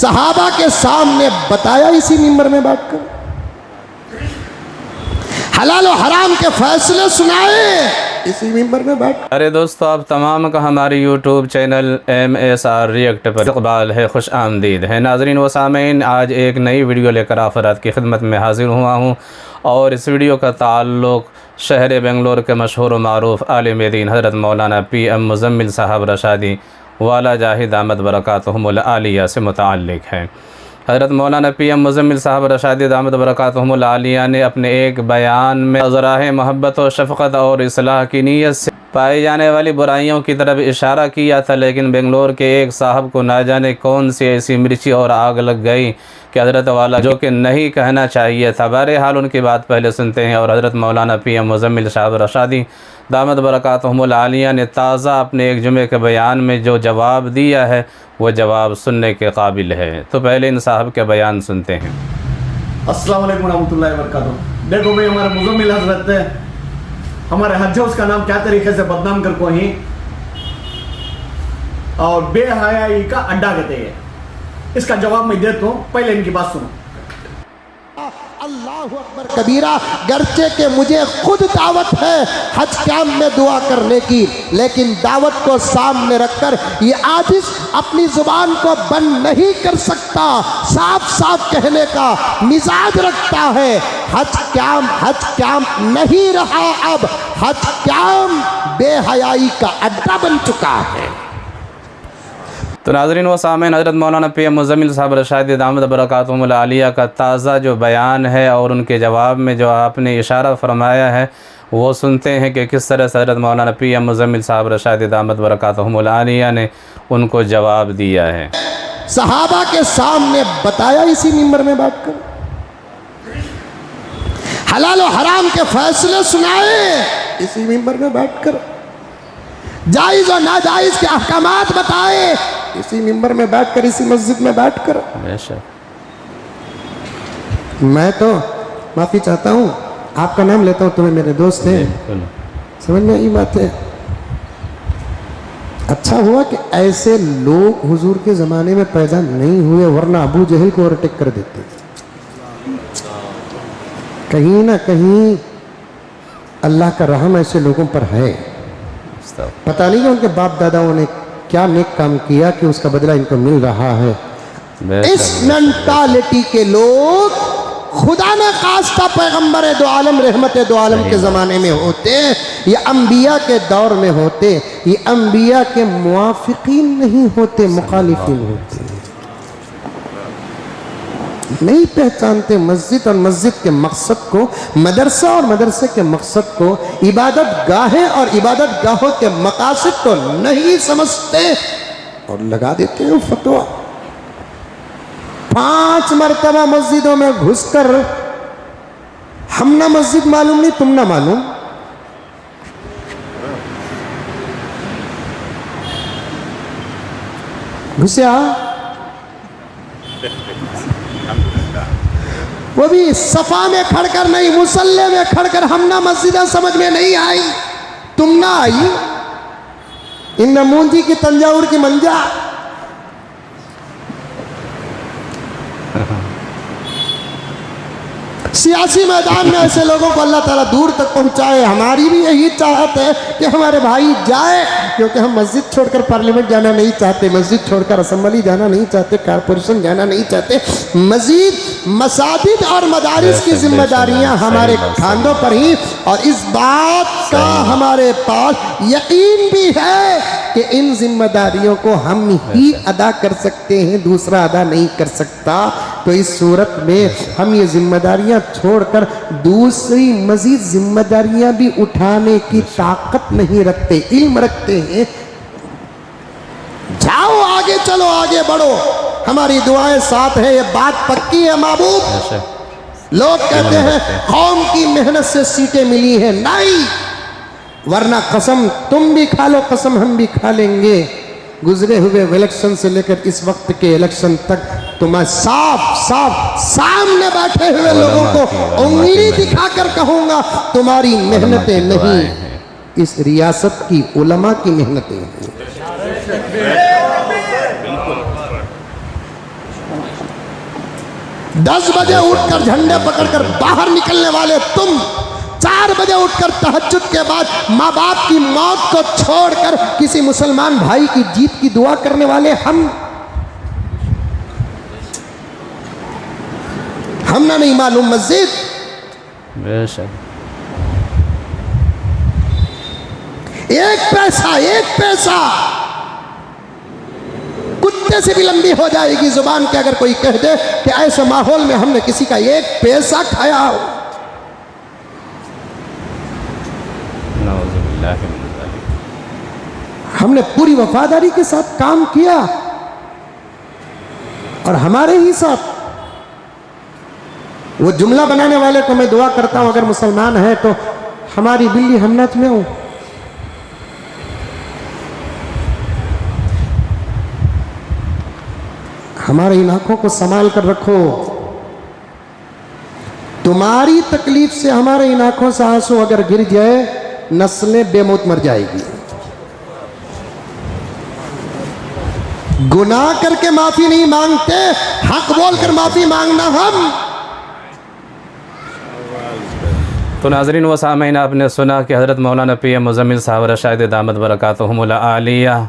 सहाबा के सामने बताया इसी मिंबर में बैठकर, हलाल और हराम के फैसले सुनाए इसी मिंबर में बैठ। अरे दोस्तों, आप तमाम का हमारे यूट्यूब चैनल MSR रिएक्ट पर इक़बाल है, खुश आमदीद है। नाज़रीन व सामीन, आज एक नई वीडियो लेकर आफरात की खिदमत में हाज़िर हुआ हूँ और इस वीडियो का ताल्लुक़ शहर बेंगलोर के मशहूर मारूफ़ आलिम दीन हज़रत मौलाना PM मुज़म्मिल साहब रशादी वाला जाहिद दामद बरकातहुमुल आलिया से मुताल्लिक़ है। हज़रत मौलाना PM मुज़म्मिल साहब रशादी दामद बरकातहुमुल आलिया ने अपने एक बयान में ज़राए मोहब्बत और शफ़क़त और इस्लाह की नीयत से पाई जाने वाली बुराइयों की तरफ इशारा किया था, लेकिन बेंगलोर के एक साहब को ना जाने कौन सी ऐसी मिर्ची और आग लग गई कि हज़रत वाला जो कि नहीं कहना चाहिए था। बहरहाल उनकी बात पहले सुनते हैं और हज़रत मौलाना PM मुज़म्मिल साहब रशादी दामद बरकातहुमुल आलिया ने ताज़ा अपने एक जुमे के बयान में जो जवाब दिया है वो जवाब सुनने के काबिल है। तो पहले इन साहब के बयान सुनते हैं। अस्सलाम वालेकुम रहमतुल्लाहि व बरकातुहू। देखो भाई, हमारे मुज़म्मिल हज़रत है, हमारे हज उसका नाम क्या तरीके से बदनाम कर को ही और बेहयाई का अड्डा कहते हैं। इसका जवाब मैं देता हूँ, पहले इनकी बात सुनो। अल्लाहु अकबर कबीरा, गर्चे के मुझे खुद दावत है हज कैंप में दुआ करने की, लेकिन दावत को सामने रखकर ये आजिज़ अपनी जुबान को बंद नहीं कर सकता, साफ साफ कहने का मिजाज रखता है। हज कैंप नहीं रहा, अब हज कैंप बेहयाई का अड्डा बन चुका है। तो नाज़रीन व सामीन, हज़रत मौलाना PM मुज़म्मिल साहब रशादी दामद बरकातहुमुल आलिया का ताज़ा जो बयान है और उनके जवाब में जो आपने इशारा फरमाया है वो सुनते हैं कि किस तरह से हज़रत मौलाना PM मुज़म्मिल साहब रशादी दामद बरकातहुमुल आलिया ने उनको जवाब दिया है। सहाबा के सामने बताया इसी मिंबर में बैठकर, हलाल और हराम के फैसले सुनाए इसी मिंबर में बैठकर, जायज़ और नाजायज़ के अहकामात बताए इसी मिंबर में बैठकर, इसी मस्जिद में बैठकर। मैं तो माफ़ी चाहता हूँ, आपका नाम लेता हूँ, तुम्हें मेरे दोस्त हैं, समझ में आई बात है। अच्छा हुआ कि ऐसे लोग हुजूर के ज़माने में पैदा नहीं हुए, वरना अबू जहल को ओवरटेक कर देते। कहीं ना कहीं अल्लाह का रहम ऐसे लोगों पर है। पता नहीं कि उनके बाप दादाओं ने क्या नेक काम किया कि उसका बदला इनको मिल रहा है। इस मेंटालिटी के लोग खुदा ने खास्ता पैगंबर दो आलम रहमत दो आलम के ज़माने में होते, ये अंबिया के दौर में होते, ये अंबिया के मुआफिकीन नहीं होते, मुखालिफीन होते। नहीं पहचानते मस्जिद और मस्जिद के मकसद को, मदरसा और मदरसे के मकसद को, इबादत गाहें और इबादत गाहों के मकासद को नहीं समझते और लगा देते हैं फतवा। 5 मरतबा मस्जिदों में घुसकर हम ना मस्जिद मालूम नहीं तुम ना मालूम, घुसा वो भी सफा में खड़कर नहीं, मुसल्ले में खड़कर, हम ना मस्जिद समझ में नहीं आई तुम ना आई, इन नमूंजी की तंजावुर की मंजा। सियासी मैदान में ऐसे लोगों को अल्लाह ताला दूर तक पहुंचाए। हमारी भी यही चाहत है कि हमारे भाई जाए, क्योंकि हम मस्जिद छोड़कर पार्लियामेंट जाना नहीं चाहते, मस्जिद छोड़कर असेंबली जाना नहीं चाहते, कारपोरेशन जाना नहीं चाहते। मस्जिद, मसाजिद और मदारिस की जिम्मेदारियां हमारे खानों पर ही, और इस बात का हमारे पास यकीन भी है कि इन जिम्मेदारियों को हम ही अदा कर सकते हैं, दूसरा अदा नहीं कर सकता। तो इस सूरत में हम ये जिम्मेदारियां छोड़कर दूसरी मजीद जिम्मेदारियां भी उठाने की ताकत नहीं रखते, इल्म रखते हैं। जाओ आगे, चलो आगे बढ़ो, हमारी दुआएं साथ है, ये बात पक्की है महबूब। लोग कहते हैं कौम की मेहनत से सीटें मिली हैं, नहीं, वरना कसम तुम भी खा लो, कसम हम भी खा लेंगे। गुजरे हुए इलेक्शन से लेकर इस वक्त के इलेक्शन तक तो मैं साफ साफ सामने बैठे हुए लोगों को उंगली दिखाकर कहूंगा, तुम्हारी मेहनतें नहीं, इस रियासत की उलमा की मेहनतें हैं। 10 बजे उठकर झंडे पकड़कर बाहर निकलने वाले तुम, 4 बजे उठकर तहज्जुद के बाद माँ बाप की मौत को छोड़कर किसी मुसलमान भाई की जीत की दुआ करने वाले हम ना नहीं मालूम मस्जिद। बेशक एक पैसा कुत्ते से भी लंबी हो जाएगी जुबान के अगर कोई कह दे कि ऐसे माहौल में हमने किसी का एक पैसा खाया हो। नाउज़ुबिल्लाहि मिन ज़ालिक। हमने पूरी वफादारी के साथ काम किया और हमारे ही साथ वो जुमला बनाने वाले को मैं दुआ करता हूं अगर मुसलमान है तो हमारी बिल्ली हमनत में हो। हमारे इन आंखों को संभाल कर रखो। तुम्हारी तकलीफ से हमारे इन आंखों से आंसू अगर गिर जाए नस्लें बेमौत मर जाएगी। गुनाह करके माफी नहीं मांगते, हक बोलकर माफी मांगना हम। तो नाज़रीन व सामीन, आपने सुना कि हज़रत मौलाना पीएम मुज़म्मिल साहब रशाद दामत बरकातुहुमुल आलिया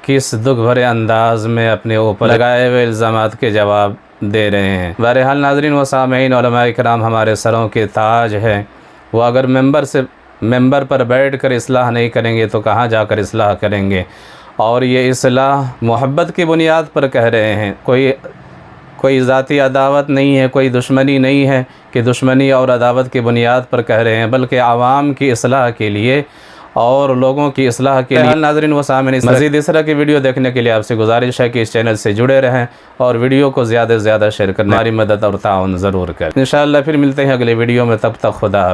किस दुख भरे अंदाज में अपने ऊपर लगाए हुए इल्ज़ामात के जवाब दे रहे हैं। बहरहाल नाज़रीन व सामीन, उलमा इकराम हमारे सरों के ताज है। वो अगर मेंबर पर बैठ कर इस्लाह नहीं करेंगे तो कहाँ जाकर इस्लाह करेंगे। और ये इस्लाह मोहब्बत की बुनियाद पर कह रहे हैं। कोई ज़ाती अदावत नहीं है, कोई दुश्मनी नहीं है कि दुश्मनी और अदावत की बुनियाद पर कह रहे हैं, बल्कि आवाम की इस्लाह के लिए और लोगों की इस्लाह के लिए। नाज़रीन व सामीन, मज़ीद इस तरह की वीडियो देखने के लिए आपसे गुजारिश है कि इस चैनल से जुड़े रहें और वीडियो को ज़्यादा से ज़्यादा शेयर करना, हमारी मदद और ताउन ज़रूर करें। इंशाअल्लाह फिर मिलते हैं अगले वीडियो में, तब तक खुदा।